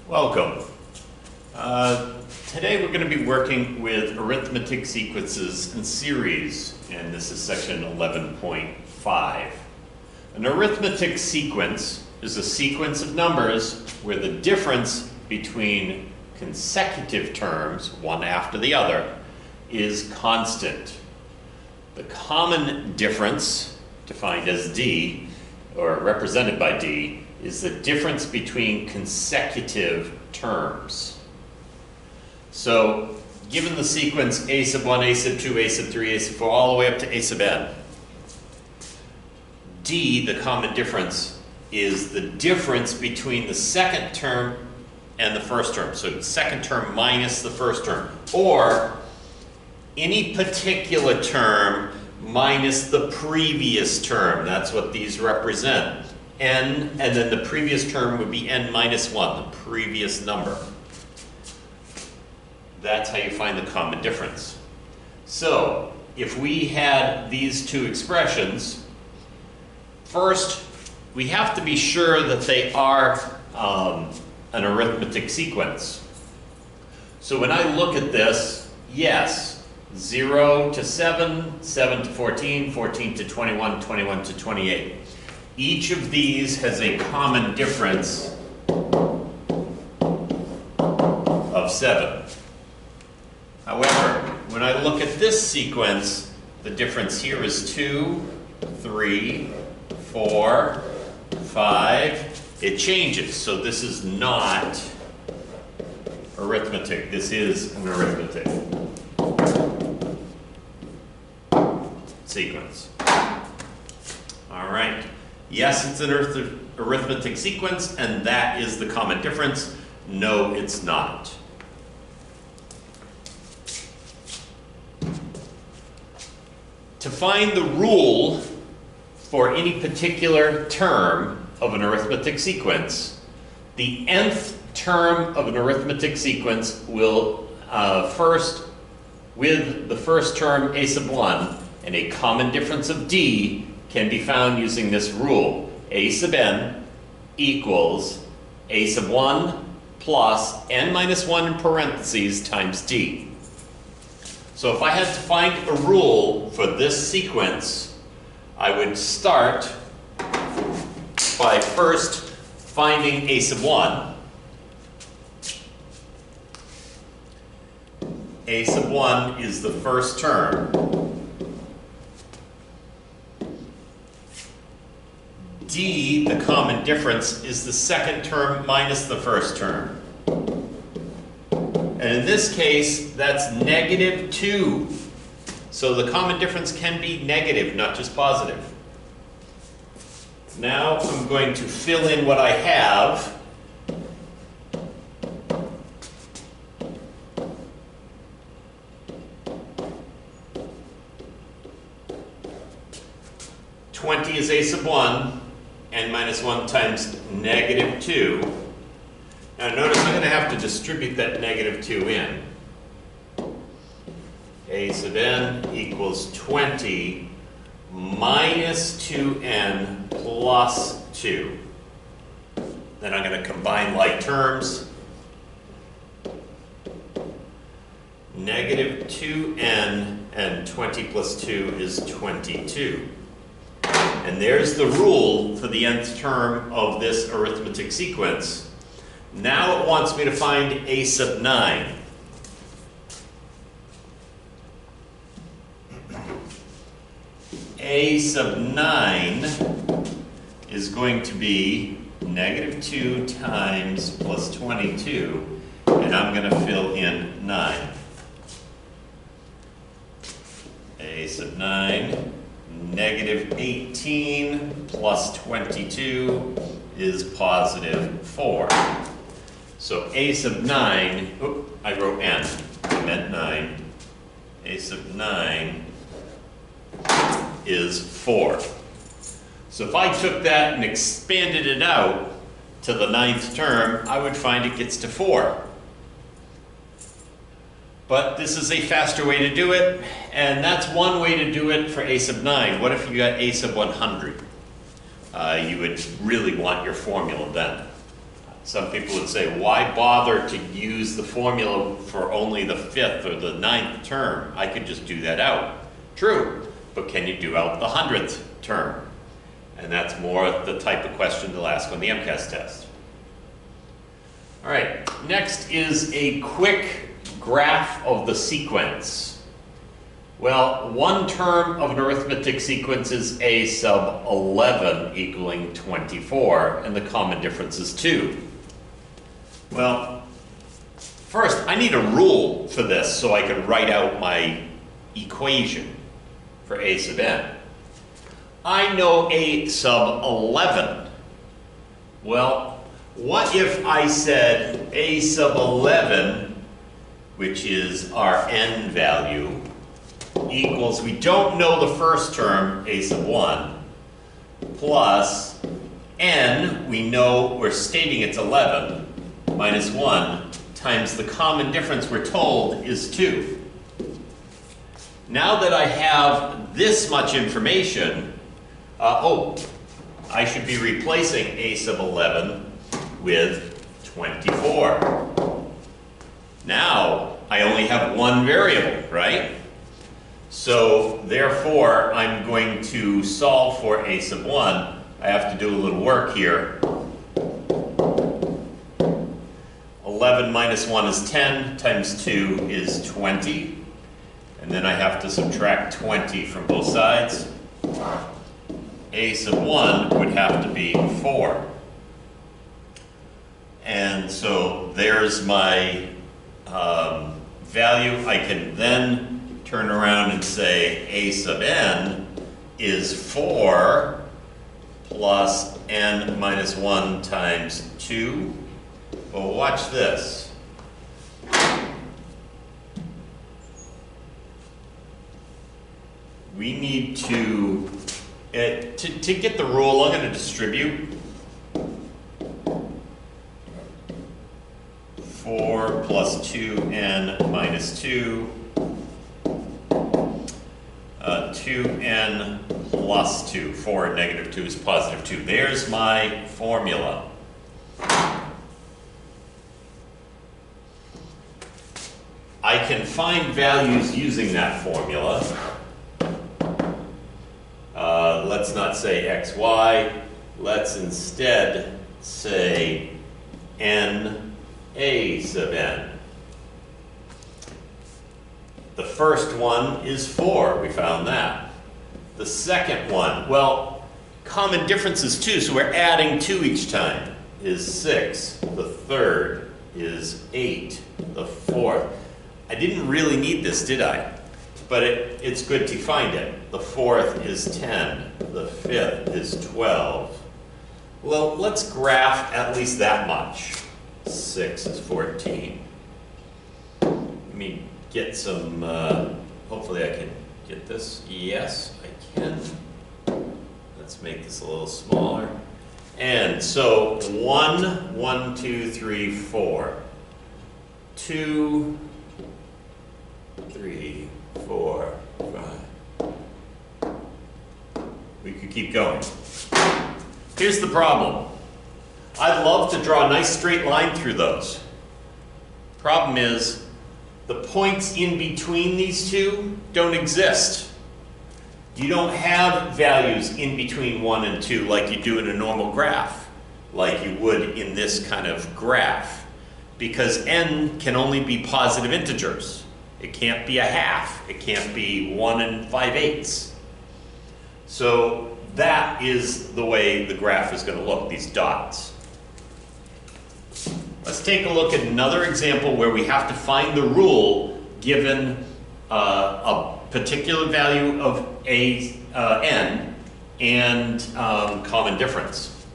Welcome. Today we're going to be working with arithmetic sequences and series, and this is section 11.5. An arithmetic sequence is a sequence of numbers where the difference between consecutive terms, one after the other, is constant. The common difference, defined as D, or represented by D, is the difference between consecutive terms. So, given the sequence a sub 1, a sub 2, a sub 3, a sub 4, all the way up to a sub n, D, the common difference, is the difference between the second term and the first term. So, the second term minus the first term, or any particular term minus the previous term. That's what these represent. N, and then the previous term would be n minus 1, the previous number. That's how you find the common difference. So, if we had these two expressions, first, we have to be sure that they are an arithmetic sequence. So when I look at this, yes, 0 to 7, 7 to 14, 14 to 21, 21 to 28. Each of these has a common difference of 7. However, when I look at this sequence, the difference here is 2, 3, 4, 5. It changes, so this is not arithmetic. This is an arithmetic sequence. All right. Yes, it's an arithmetic sequence, and that is the common difference. No, it's not. To find the rule for any particular term of an arithmetic sequence, the nth term of an arithmetic sequence will first, with the first term a sub 1 and a common difference of D, can be found using this rule. A sub n equals a sub 1 plus n minus 1 in parentheses times D. So if I had to find a rule for this sequence, I would start by first finding a sub 1. A sub 1 is the first term. D, the common difference, is the second term minus the first term. And in this case, that's negative 2. So the common difference can be negative, not just positive. Now I'm going to fill in what I have. (20) is a sub 1. N minus 1 times negative 2. Now notice I'm going to have to distribute that negative 2 in. A sub n equals 20 minus 2n plus 2. Then I'm going to combine like terms. Negative 2n and 20 plus 2 is 22. And there's the rule for the nth term of this arithmetic sequence. Now it wants me to find a sub 9. A sub 9 is going to be negative 2 times plus 22, and I'm going to fill in 9. A sub 9. Negative 18 plus 22 is positive 4. So a sub 9, I wrote n, I meant 9. A sub 9 is 4. So if I took that and expanded it out to the 9th term, I would find it gets to 4. But this is a faster way to do it, and that's one way to do it for a sub 9. What if you got a sub 100? You would really want your formula then. some people would say, why bother to use the formula for only the 5th or the 9th term? I could just do that out. True, but can you do out the 100th term? And that's more the type of question they'll ask on the MCAS test. All right, next is a quick graph of the sequence. Well, one term of an arithmetic sequence is a sub 11 equaling 24, and the common difference is 2. Well, first, I need a rule for this so I can write out my equation for a sub n. I know a sub 11. Well, what if I said a sub 11, which is our n value, equals, we don't know the first term, a sub 1, plus n, we know we're stating it's 11, minus 1 times the common difference we're told is 2. Now that I have this much information, I should be replacing a sub 11 with 24. Now I only have one variable, right? So therefore, I'm going to solve for a sub 1. I have to do a little work here. 11 minus 1 is 10, times 2 is 20. And then I have to subtract 20 from both sides. A sub 1 would have to be 4. And so there's my value. I can then turn around and say a sub n is 4 plus n minus 1 times 2. Well, watch this. We need to get the rule, I'm going to distribute 4 plus 2n minus 2, 2n plus 2. 4 and negative 2 is positive 2. There's my formula. I can find values using that formula. Let's not say x, y. Let's instead say n, a sub n. The first one is 4. We found that. The second one, well, common difference is 2, so we're adding 2 each time, is 6. The third is 8. The fourth. I didn't really need this, did I? But it's good to find it. The fourth is 10. The fifth is 12. Well, let's graph at least that much. 6 is 14. Let me get some, hopefully I can get this. Yes, I can. Let's make this a little smaller. And so 1, 2, 3, 4. 2, 3, 4, 5. We could keep going. Here's the problem. I'd love to draw a nice straight line through those. Problem is, the points in between these two don't exist. You don't have values in between 1 and 2 like you do in a normal graph, like you would in this kind of graph, because n can only be positive integers. It can't be a half. It can't be 1 5/8. So that is the way the graph is going to look, these dots. Let's take a look at another example where we have to find the rule given a particular value of n and common difference.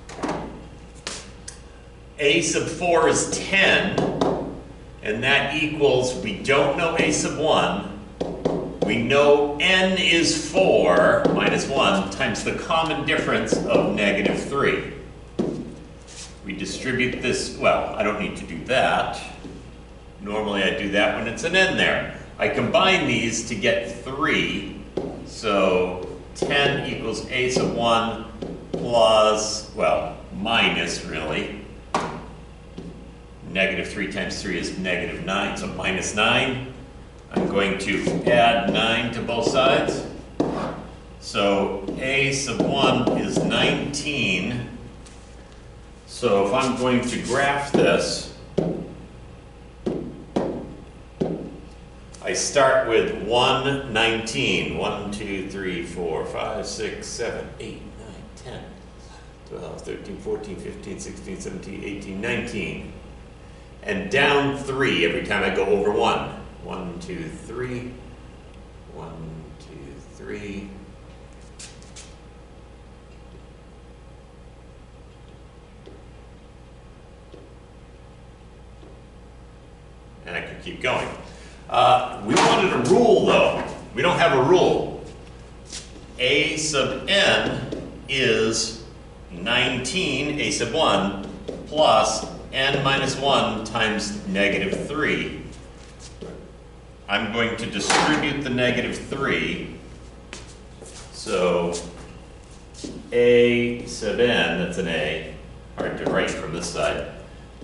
A sub 4 is 10, and that equals, we don't know a sub 1. We know n is 4 minus 1 times the common difference of negative 3. We distribute this, well, I don't need to do that. Normally I do that when it's an n there. I combine these to get 3. So 10 equals a sub 1 plus, well, minus really, negative 3 times 3 is negative 9, so minus 9. I'm going to add 9 to both sides. So a sub 1 is 19. So if I'm going to graph this, I start with 1, 19. 1, 2, 3, 4, 5, 6, 7, 8, 9, 10, 12, 13, 14, 15, 16, 17, 18, 19. And down 3 every time I go over 1. 1, 2, 3. 1, 2, 3. And I could keep going. We wanted a rule, though. We don't have a rule. A sub n is 19, a sub 1, plus n minus 1 times negative 3. I'm going to distribute the negative 3. So a sub n, that's an a, hard to write from this side.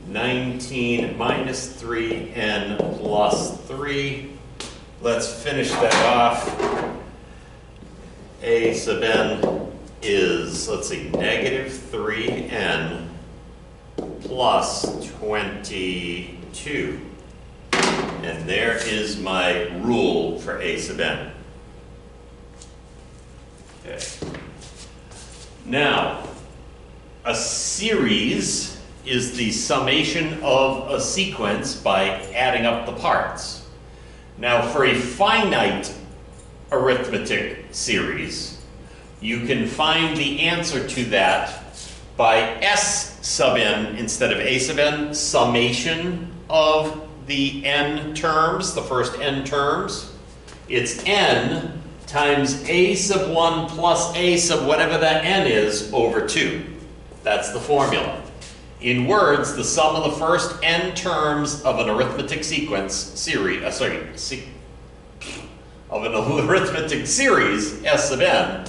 19 minus 3n plus 3. Let's finish that off. A sub n is, let's see, negative 3n plus 22. And there is my rule for a sub n. Okay. Now, a series is the summation of a sequence by adding up the parts. Now, for a finite arithmetic series, you can find the answer to that by S sub n instead of A sub n, summation of the n terms, the first n terms. It's n times A sub 1 plus A sub whatever that n is over 2. That's the formula. In words, the sum of the first n terms of an arithmetic sequence series, of an arithmetic series, S sub n,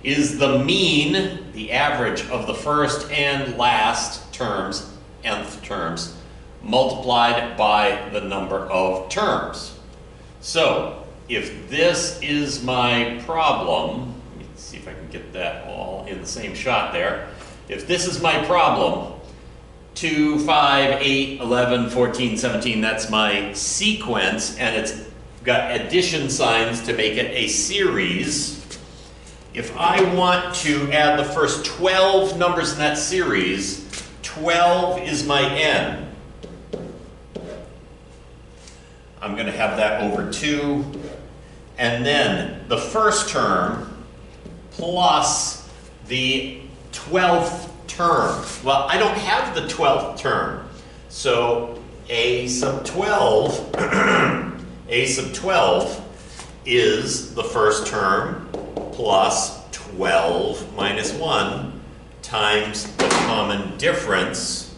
is the mean, the average of the first and last terms, nth terms, multiplied by the number of terms. So, if this is my problem, let me see if I can get that all in the same shot there. If this is my problem, 2, 5, 8, 11, 14, 17, that's my sequence, and it's got addition signs to make it a series. If I want to add the first 12 numbers in that series, 12 is my n. I'm going to have that over 2. And then the first term plus the 12th term. Well, I don't have the 12th term. So a sub 12, a sub 12 is the first term plus 12 minus 1 times the common difference.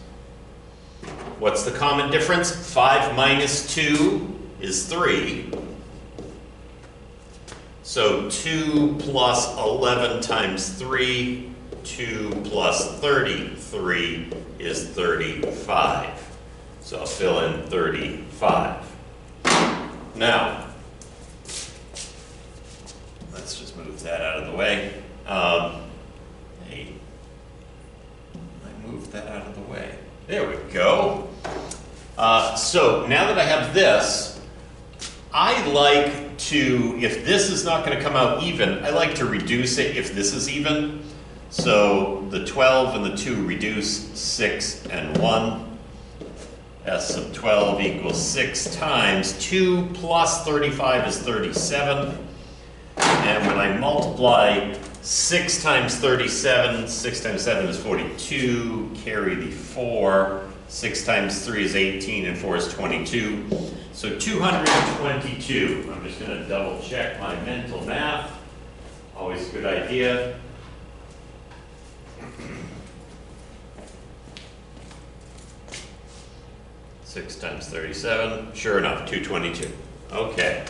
What's the common difference? 5 minus 2 is 3. So 2 plus 11 times 3, 2 plus 33 is 35. So I'll fill in 35. Now, let's just move that out of the way. Hey, I moved that out of the way. There we go. So now that I have this, I like to, if this is not going to come out even, I like to reduce it if this is even. So the 12 and the 2 reduce 6 and 1. S sub 12 equals 6 times 2 plus 35 is 37. And when I multiply 6 times 37, 6 times 7 is 42, carry the 4. 6 times 3 is 18 and 4 is 22. So 222. I'm just going to double check my mental math. Always a good idea. Six times 37, sure enough, 222. Okay.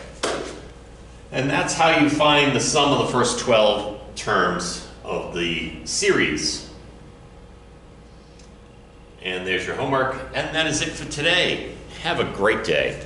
And that's how you find the sum of the first 12 terms of the series. And And there's your homework. And that is it for today. Have a great day.